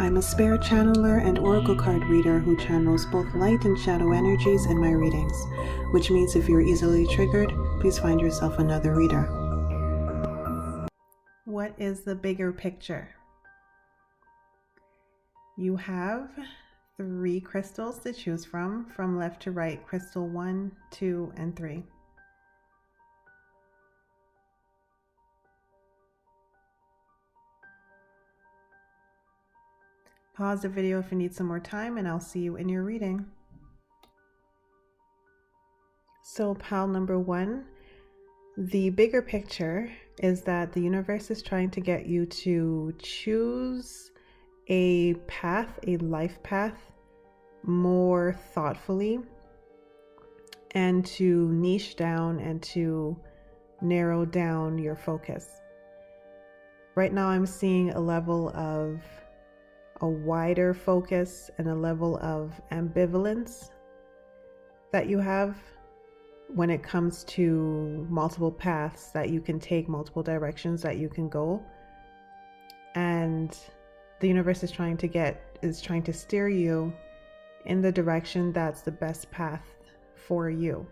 I'm a spirit channeler and oracle card reader who channels both light and shadow energies in my readings, which means if you're easily triggered, please find yourself another reader. What is the bigger picture? You have 3 crystals to choose from left to right, crystal 1, 2, and 3. Pause the video if you need some more time, and I'll see you in your reading. So pile number 1, the bigger picture is that the universe is trying to get you to choose a path, a life path, more thoughtfully, and to niche down and to narrow down your focus. Right now I'm seeing a level of a wider focus and a level of ambivalence that you have when it comes to multiple paths that you can take, multiple directions that you can go. And the universe is trying to steer you in the direction that's the best path for you.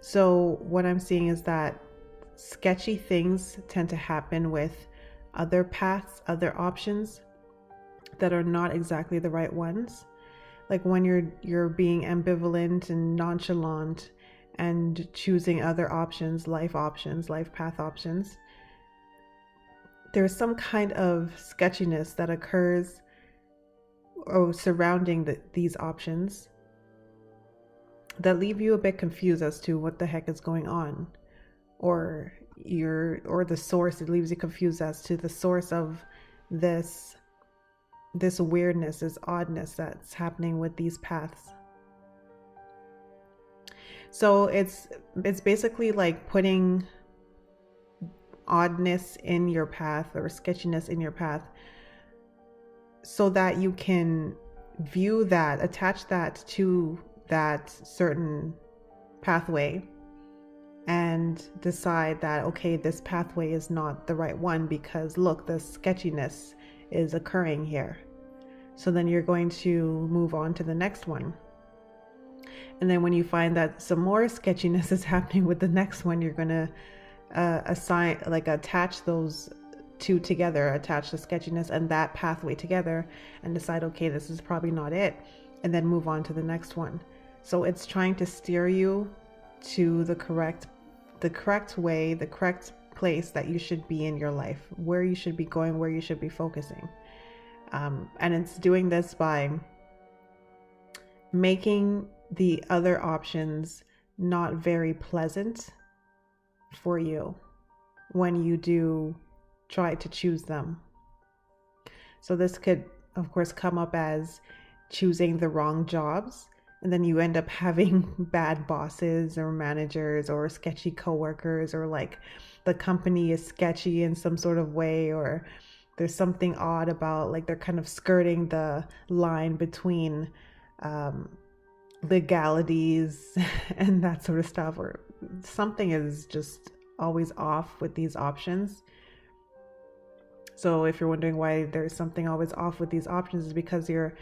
So what I'm seeing is that sketchy things tend to happen with other paths, other options that are not exactly the right ones. Like when you're being ambivalent and nonchalant and choosing other options, life path options, there's some kind of sketchiness that occurs surrounding these options that leave you a bit confused as to what the heck is going on, or the source. It leaves you confused as to the source of this weirdness, this oddness that's happening with these paths. So it's basically like putting oddness in your path or sketchiness in your path so that you can view that, attach that to that certain pathway and decide that, okay, this pathway is not the right one because look, the sketchiness is occurring here. So then you're going to move on to the next one. And then when you find that some more sketchiness is happening with the next one, you're going to attach those two together, attach the sketchiness and that pathway together and decide, okay, this is probably not it, and then move on to the next one. So it's trying to steer you to the correct way, the correct place that you should be in your life, where you should be going, where you should be focusing. And it's doing this by making the other options not very pleasant for you when you do try to choose them. So this could, of course, come up as choosing the wrong jobs, and then you end up having bad bosses or managers or sketchy coworkers, or like the company is sketchy in some sort of way, or there's something odd about, like, they're kind of skirting the line between legalities and that sort of stuff, or something is just always off with these options. So if you're wondering why there's something always off with these options, is because you're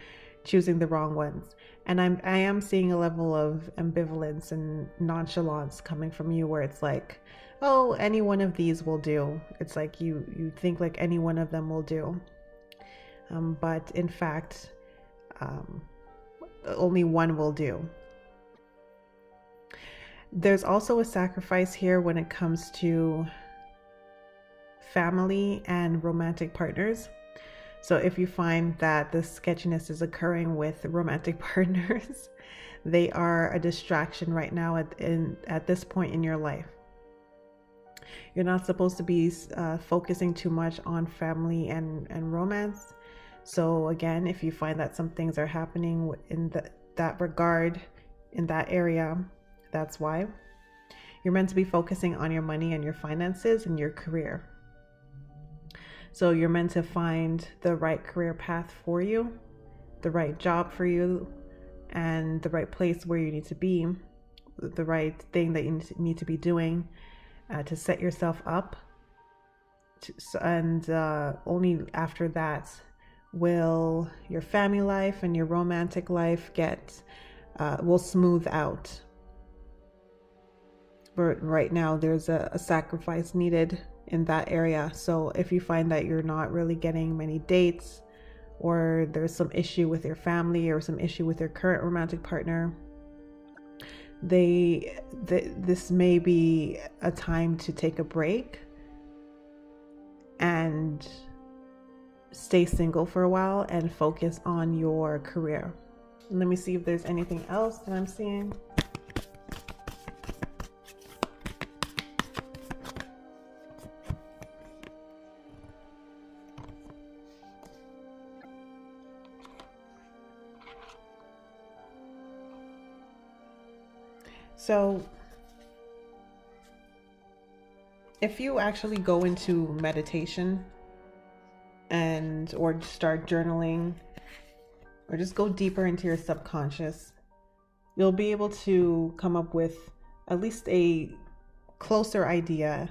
choosing the wrong ones. And I am seeing a level of ambivalence and nonchalance coming from you, where it's like, oh, any one of these will do. It's like you think like any one of them will do, but in fact only one will do. There's also a sacrifice here when it comes to family and romantic partners. So if you find that the sketchiness is occurring with romantic partners, they are a distraction right now at this point in your life. You're not supposed to be focusing too much on family and romance. So again, if you find that some things are happening in that regard, in that area, that's why. You're meant to be focusing on your money and your finances and your career. So you're meant to find the right career path for you, the right job for you, and the right place where you need to be, the right thing that you need to be doing to set yourself up. And only after that will your family life and your romantic life will smooth out. But right now there's a sacrifice needed in that area. So if you find that you're not really getting many dates, or there's some issue with your family or some issue with your current romantic partner, this may be a time to take a break and stay single for a while and focus on your career. Let me see if there's anything else that I'm seeing. So if you actually go into meditation or start journaling, or just go deeper into your subconscious, you'll be able to come up with at least a closer idea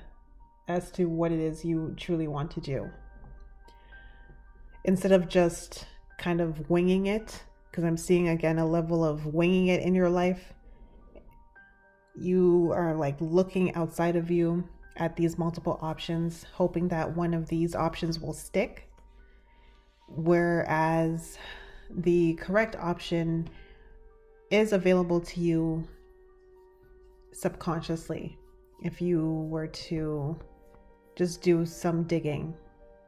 as to what it is you truly want to do. Instead of just kind of winging it, because I'm seeing again a level of winging it in your life. You are like looking outside of you at these multiple options, hoping that one of these options will stick. Whereas the correct option is available to you subconsciously if you were to just do some digging.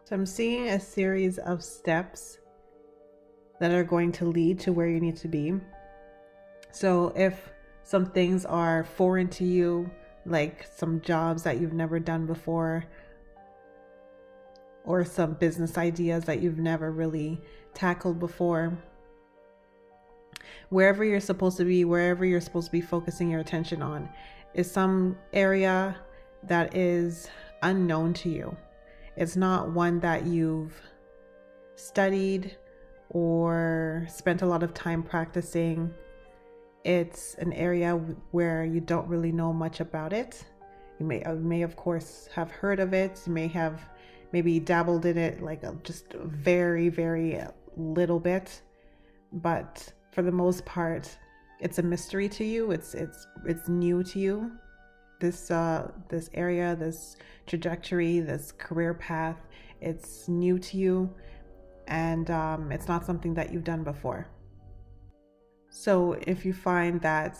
So I'm seeing a series of steps that are going to lead to where you need to be. So if some things are foreign to you, like some jobs that you've never done before, or some business ideas that you've never really tackled before, wherever you're supposed to be focusing your attention on is some area that is unknown to you. It's not one that you've studied or spent a lot of time practicing. It's an area where you don't really know much about it. You may of course have heard of it. You may have maybe dabbled in it like just very, very little bit, but for the most part, it's a mystery to you. It's new to you. This area, this trajectory, this career path, it's new to you, and it's not something that you've done before. So if you find that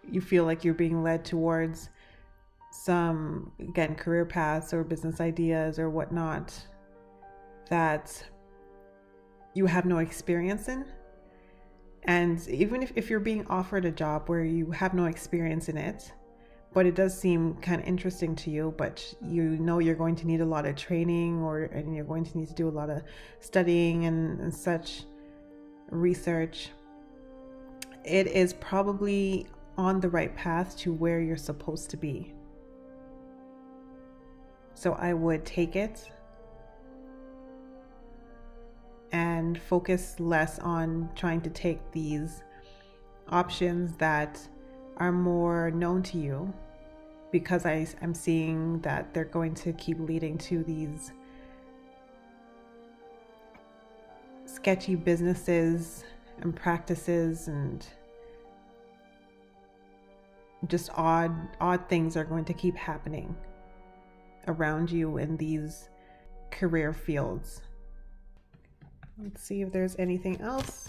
you feel like you're being led towards some, again, career paths or business ideas or whatnot that you have no experience in, and even if you're being offered a job where you have no experience in it, but it does seem kind of interesting to you, but you know you're going to need a lot of training and you're going to need to do a lot of studying and such research, it is probably on the right path to where you're supposed to be. So I would take it and focus less on trying to take these options that are more known to you, because I'm seeing that they're going to keep leading to these sketchy businesses and practices, and just odd things are going to keep happening around you in these career fields. Let's see if there's anything else.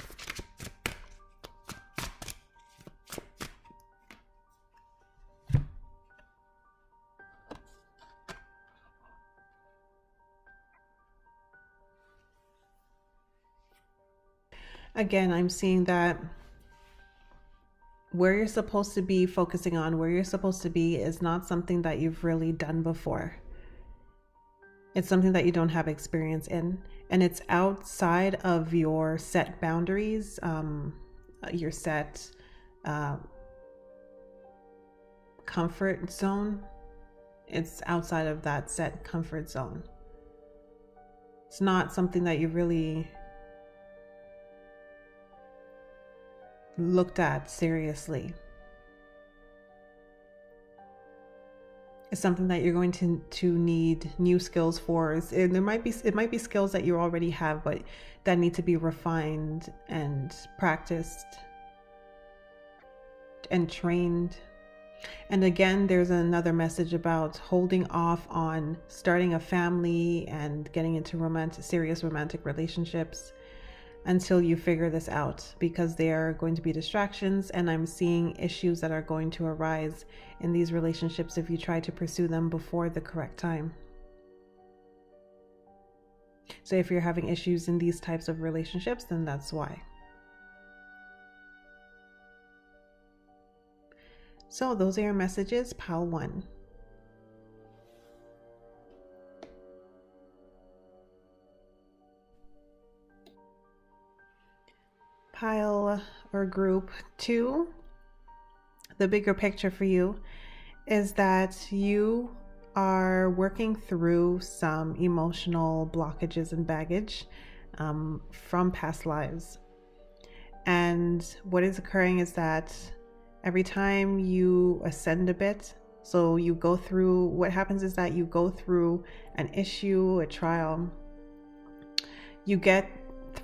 Again, I'm seeing that where you're supposed to be focusing on, where you're supposed to be, is not something that you've really done before. It's something that you don't have experience in, and it's outside of your set boundaries, your set comfort zone. It's outside of that set comfort zone. It's not something that you really looked at seriously. is something that you're going to need new skills for. It might be skills that you already have, but that need to be refined and practiced and trained. And again, there's another message about holding off on starting a family and getting into serious romantic relationships until you figure this out, because there are going to be distractions, and I'm seeing issues that are going to arise in these relationships if you try to pursue them before the correct time. So if you're having issues in these types of relationships, then that's why. So those are your messages, pile 1. Pile or group 2, the bigger picture for you is that you are working through some emotional blockages and baggage from past lives. And what is occurring is that every time you ascend a bit, so you go through, what happens is that you go through an issue, a trial, you get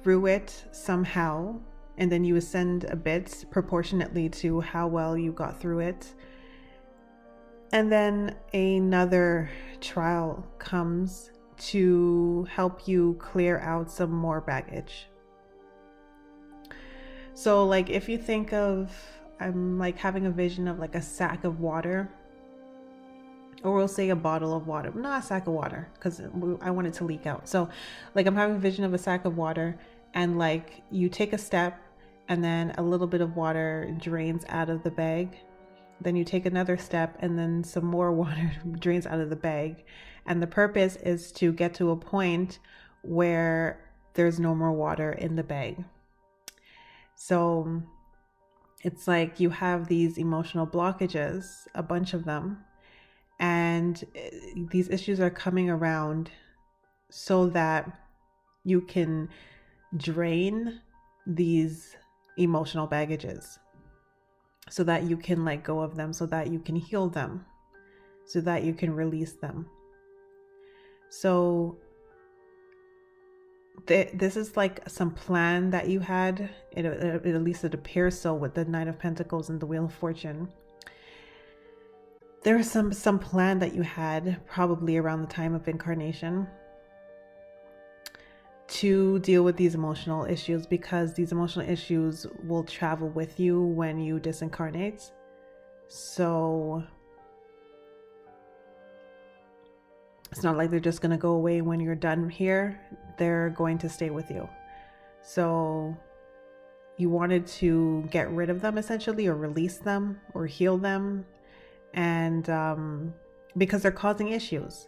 through it somehow, and then you ascend a bit proportionately to how well you got through it. And then another trial comes to help you clear out some more baggage. So like if you think of, I'm like having a vision of like a sack of water, or we'll say a bottle of water, not a sack of water because I want it to leak out. So like I'm having a vision of a sack of water, and like you take a step and then a little bit of water drains out of the bag. Then you take another step and then some more water drains out of the bag. And the purpose is to get to a point where there's no more water in the bag. So it's like you have these emotional blockages, a bunch of them, and these issues are coming around so that you can drain these emotional baggages, so that you can let go of them, so that you can heal them, so that you can release them. So this is like some plan that you had, at least it appears so with the Knight of Pentacles and the Wheel of Fortune. There was some plan that you had probably around the time of incarnation to deal with these emotional issues, because these emotional issues will travel with you when you disincarnate. So it's not like they're just going to go away when you're done here. They're going to stay with you. So you wanted to get rid of them essentially, or release them or heal them. And because they're causing issues.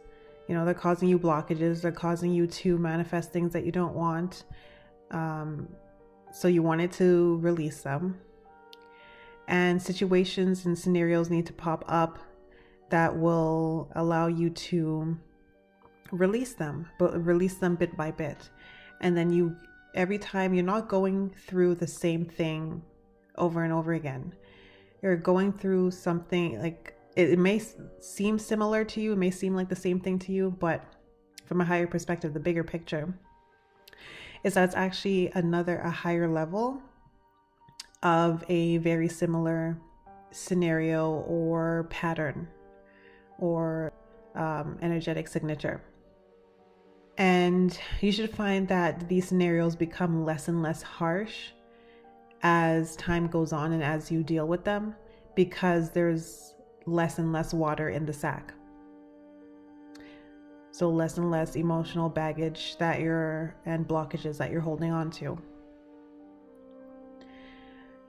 You know, they're causing you blockages. They're causing you to manifest things that you don't want. So you wanted to release them. And situations and scenarios need to pop up that will allow you to release them, but release them bit by bit. And then every time you're not going through the same thing over and over again. You're going through something like, it may seem similar to you, it may seem like the same thing to you, but from a higher perspective, the bigger picture is that it's actually a higher level of a very similar scenario or pattern or energetic signature. And you should find that these scenarios become less and less harsh as time goes on and as you deal with them, because there's less and less water in the sack. So less and less emotional baggage and blockages that you're holding on to. You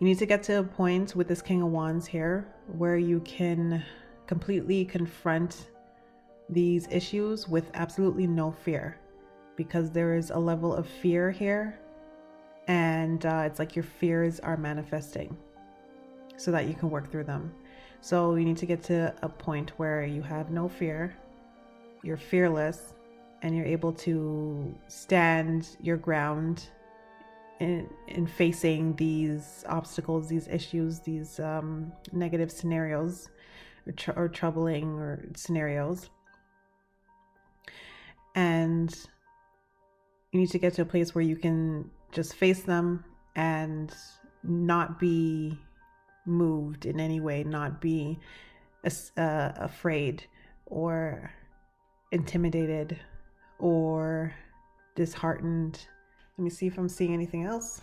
need to get to a point with this King of Wands here where you can completely confront these issues with absolutely no fear, because there is a level of fear here, and it's like your fears are manifesting so that you can work through them. So you need to get to a point where you have no fear, you're fearless, and you're able to stand your ground in facing these obstacles, these issues, these negative scenarios or troubling or scenarios. And you need to get to a place where you can just face them and not be moved in any way, not be afraid or intimidated or disheartened. Let me see if I'm seeing anything else.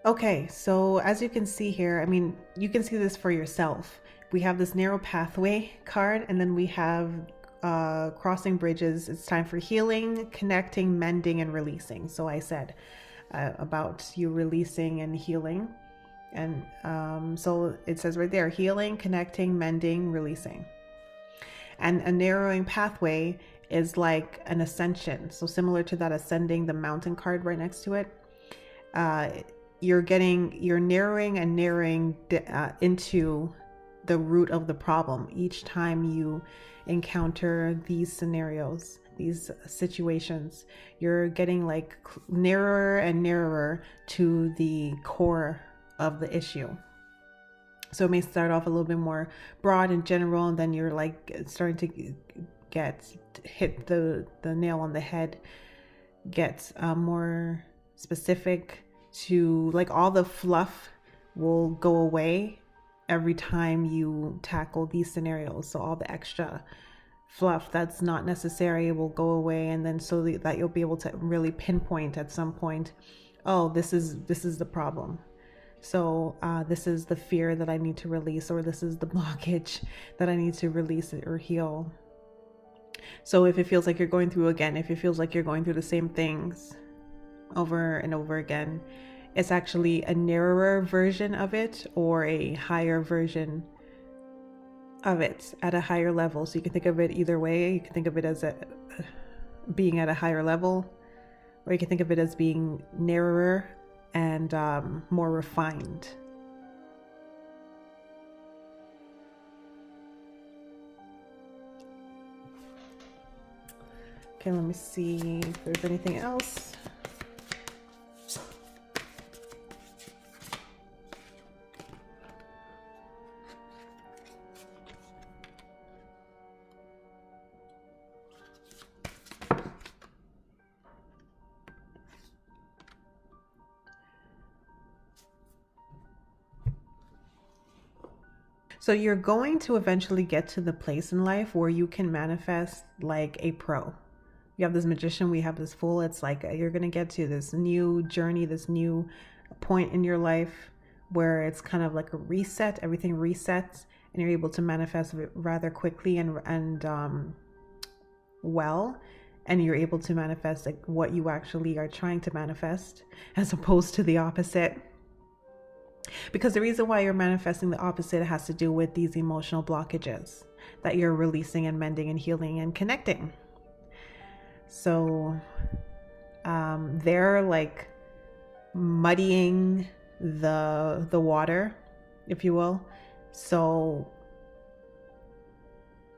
Okay, so as you can see here, I mean, you can see this for yourself. We have this narrow pathway card, and then we have crossing bridges. It's time for healing, connecting, mending, and releasing. So I said about you releasing and healing. And so it says right there, healing, connecting, mending, releasing. And a narrowing pathway is like an ascension. So similar to that ascending, the mountain card right next to it. You're narrowing and narrowing into the root of the problem each time you encounter these scenarios, these situations. You're getting like narrower and narrower to the core of the issue. So it may start off a little bit more broad and general, and then you're like starting to hit the nail on the head, get more specific, to like all the fluff will go away every time you tackle these scenarios. So all the extra fluff that's not necessary will go away, and then so that you'll be able to really pinpoint at some point, oh, this is the problem. So this is the fear that I need to release, or this is the blockage that I need to release or heal. So if it feels like you're going through the same things over and over again, it's actually a narrower version of it or a higher version of it at a higher level. So you can think of it either way. You can think of it as being at a higher level, or you can think of it as being narrower and more refined. Okay, let me see if there's anything else. So you're going to eventually get to the place in life where you can manifest like a pro. You have this magician, we have this fool. It's like you're going to get to this new journey, this new point in your life where it's kind of like a reset. Everything resets, and you're able to manifest it rather quickly and well. And you're able to manifest like what you actually are trying to manifest, as opposed to the opposite. Because the reason why you're manifesting the opposite has to do with these emotional blockages that you're releasing and mending and healing and connecting. So they're like muddying the water, if you will. So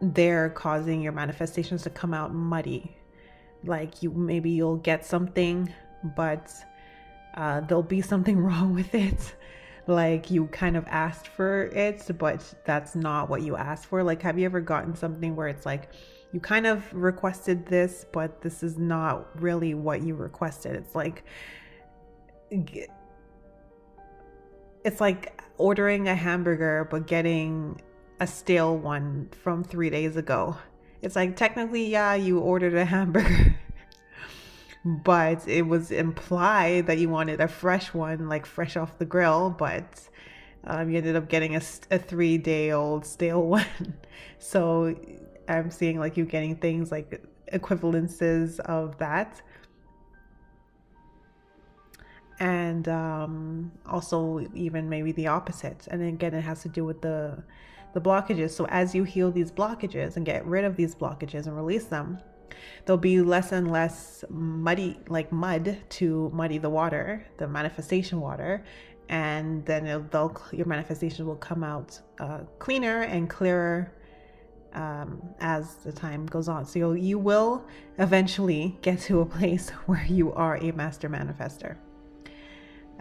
they're causing your manifestations to come out muddy. Like you'll get something, but there'll be something wrong with it. Like you kind of asked for it, but that's not what you asked for. Like, have you ever gotten something where it's like you kind of requested this, but this is not really what you requested? It's like ordering a hamburger but getting a stale one from 3 days ago. It's like, technically, yeah, you ordered a hamburger, but it was implied that you wanted a fresh one, like fresh off the grill, but you ended up getting a 3-day-old stale one. So I'm seeing like you getting things like equivalences of that. And also even maybe the opposite. And again, it has to do with the blockages. So as you heal these blockages and get rid of these blockages and release them, There'll be less and less muddy, like mud to muddy the water, the manifestation water, and then your manifestation will come out cleaner and clearer as the time goes on. So you will eventually get to a place where you are a master manifester.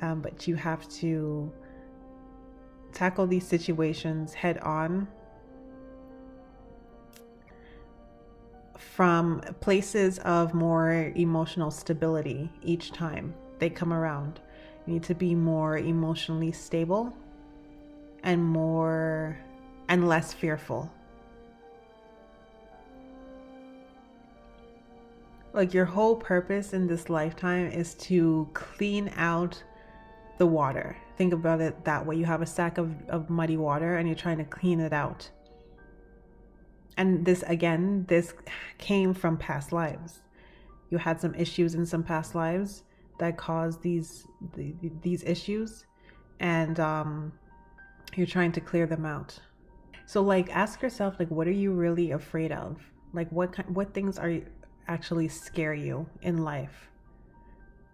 But you have to tackle these situations head on from places of more emotional stability each time they come around. You need to be more emotionally stable and less fearful. Like, your whole purpose in this lifetime is to clean out the water. Think about it that way. You have a sack of muddy water and you're trying to clean it out. And this came from past lives. You had some issues in some past lives that caused these issues, and you're trying to clear them out. So, like, ask yourself, like, what are you really afraid of? Like, what things actually scare you in life?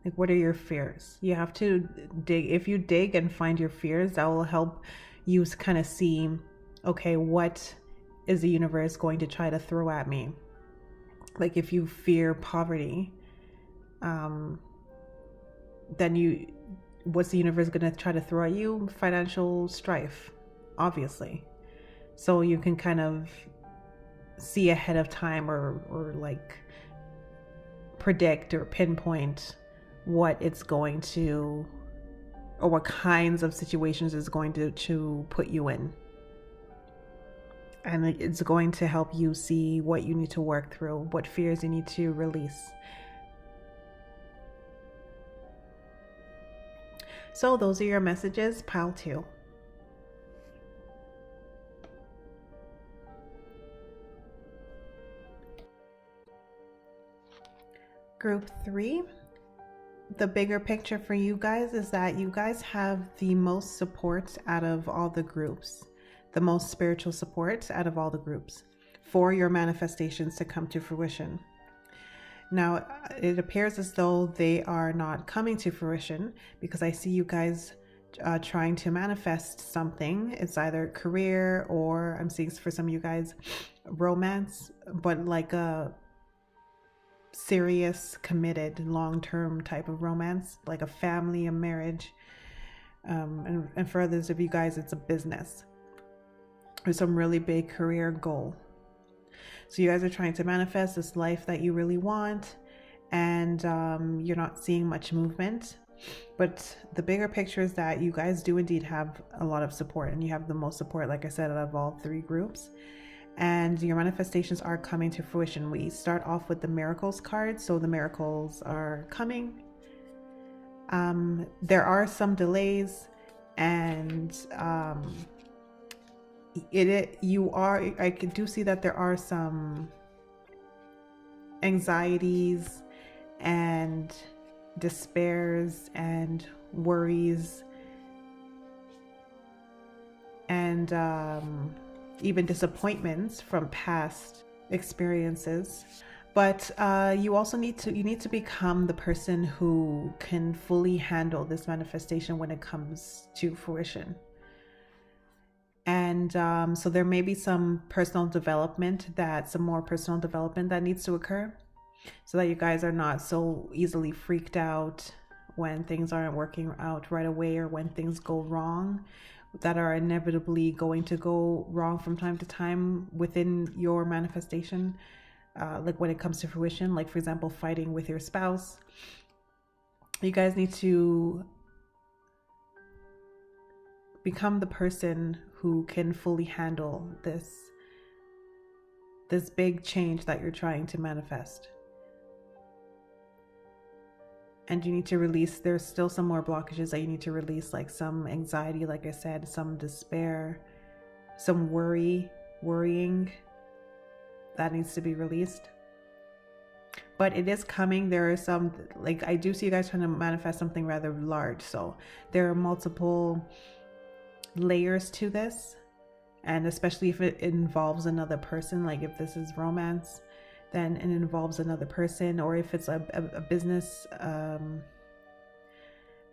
Like, what are your fears? You have to dig. If you dig and find your fears, that will help you kind of see, okay, what is the universe going to try to throw at me? Like, if you fear poverty, then what's the universe going to try to throw at you? Financial strife, obviously. So you can kind of see ahead of time or like predict or pinpoint what it's going to, or what kinds of situations it's going to put you in. And it's going to help you see what you need to work through, what fears you need to release. So those are your messages, pile 2. Group 3. The bigger picture for you guys is that you guys have the most support out of all the groups, the most spiritual support out of all the groups for your manifestations to come to fruition. Now, it appears as though they are not coming to fruition because I see you guys trying to manifest something. It's either career, or I'm seeing for some of you guys romance, but like a serious, committed, long-term type of romance, like a family, a marriage. And for others of you guys, it's a business or some really big career goal. So you guys are trying to manifest this life that you really want, and you're not seeing much movement. But the bigger picture is that you guys do indeed have a lot of support, and you have the most support, like I said, out of all 3 groups. And your manifestations are coming to fruition. We start off with the miracles card, so the miracles are coming. There are some delays, and I do see that there are some anxieties and despairs and worries and even disappointments from past experiences. But you also need to become the person who can fully handle this manifestation when it comes to fruition. And so there may be some more personal development that needs to occur, so that you guys are not so easily freaked out when things aren't working out right away, or when things go wrong, that are inevitably going to go wrong from time to time within your manifestation, like when it comes to fruition, like for example, fighting with your spouse. You guys need to become the person who can fully handle this big change that you're trying to manifest. And you need to release, there's still some more blockages that you need to release, like some anxiety, like I said, some despair, some worrying that needs to be released. But it is coming. There are some, like, I do see you guys trying to manifest something rather large. So there are multiple layers to this. And especially if it involves another person, like if this is romance, then it involves another person, or if it's a business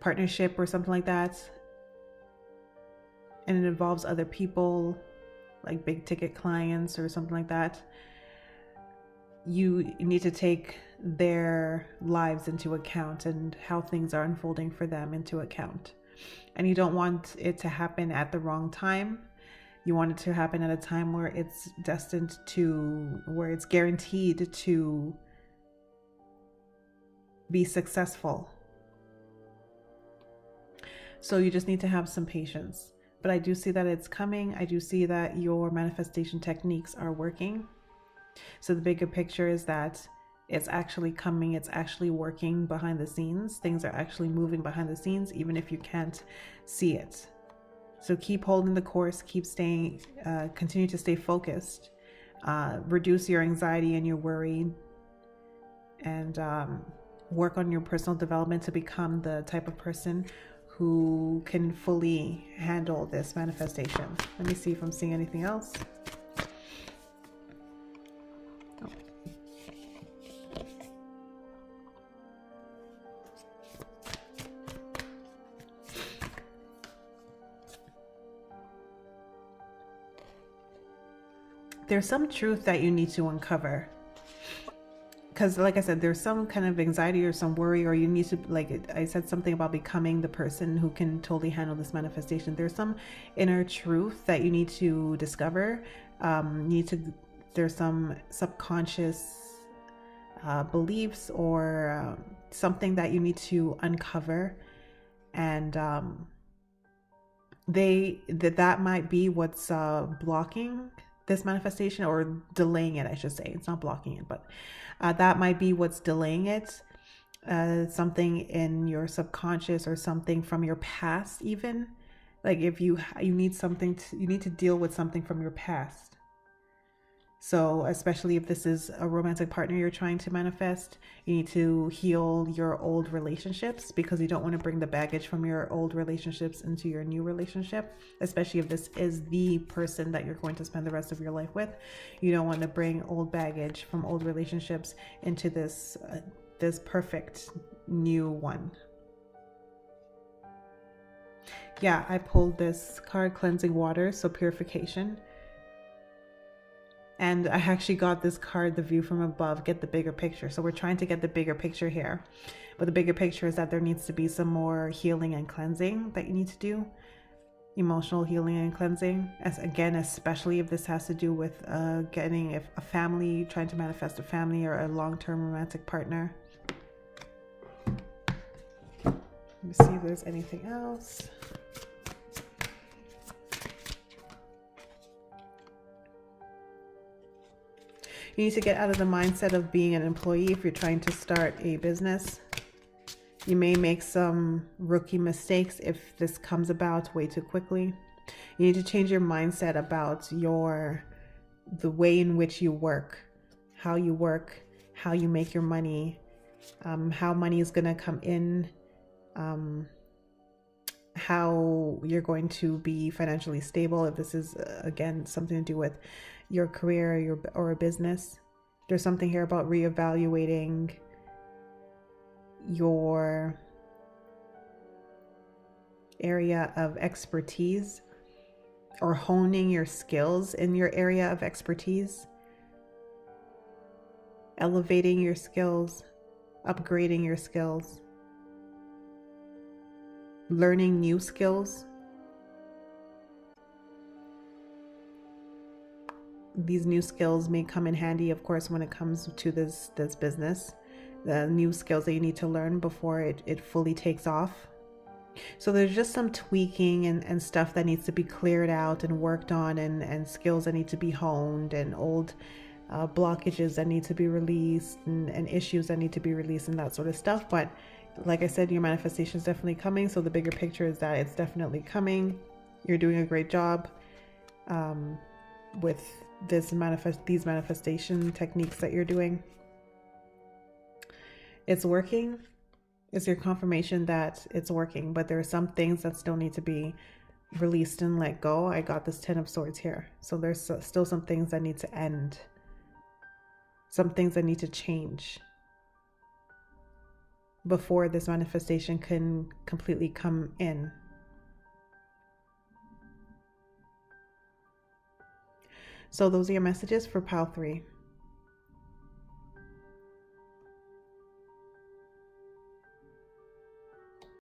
partnership or something like that, and it involves other people, like big ticket clients or something like that, you need to take their lives into account and how things are unfolding for them into account. And you don't want it to happen at the wrong time. You want it to happen at a time where it's destined to, where it's guaranteed to be successful. So you just need to have some patience. But I do see that it's coming. I do see that your manifestation techniques are working. So the bigger picture is that it's actually coming. It's actually working behind the scenes. Things are actually moving behind the scenes, even if you can't see it. So keep holding the course, keep staying, continue to stay focused, reduce your anxiety and your worry, and work on your personal development to become the type of person who can fully handle this manifestation. Let me see if I'm seeing anything else. Oh. There's some truth that you need to uncover. Because like I said, there's some kind of anxiety or some worry, or you need to, like I said, something about becoming the person who can totally handle this manifestation. There's some inner truth that you need to discover. There's some subconscious beliefs or something that you need to uncover. And that might be what's blocking this manifestation, or delaying it, I should say. It's not blocking it, but that might be what's delaying it. Something in your subconscious or something from your past, even. Like if you need something you need to deal with something from your past. So especially if this is a romantic partner you're trying to manifest, you need to heal your old relationships, because you don't want to bring the baggage from your old relationships into your new relationship, especially if this is the person that you're going to spend the rest of your life with. You don't want to bring old baggage from old relationships into this perfect new one. Yeah, I pulled this card, Cleansing Water, so purification. And I actually got this card, The View from Above, get the bigger picture. So we're trying to get the bigger picture here. But the bigger picture is that there needs to be some more healing and cleansing that you need to do. Emotional healing and cleansing. Again, especially if this has to do with getting a family, trying to manifest a family or a long-term romantic partner. Let me see if there's anything else. You need to get out of the mindset of being an employee if you're trying to start a business. You may make some rookie mistakes if this comes about way too quickly. You need to change your mindset about the way in which you work, how you make your money, how money is going to come in, how you're going to be financially stable. If this is, again, something to do with your career or a business. There's something here about reevaluating your area of expertise, or honing your skills in your area of expertise, elevating your skills, upgrading your skills, learning new skills. These new skills may come in handy, of course, when it comes to this business. The new skills that you need to learn before it fully takes off. So there's just some tweaking and stuff that needs to be cleared out and worked on, and skills that need to be honed, and old blockages that need to be released, and issues that need to be released, and that sort of stuff. But like I said, your manifestation is definitely coming. So the bigger picture is that it's definitely coming. You're doing a great job with these manifestation techniques that you're doing. It's working. It's your confirmation that it's working, but there are some things that still need to be released and let go. I got this 10 of Swords here. So there's still some things that need to end. some things that need to change before this manifestation can completely come in. So those are your messages for pile 3.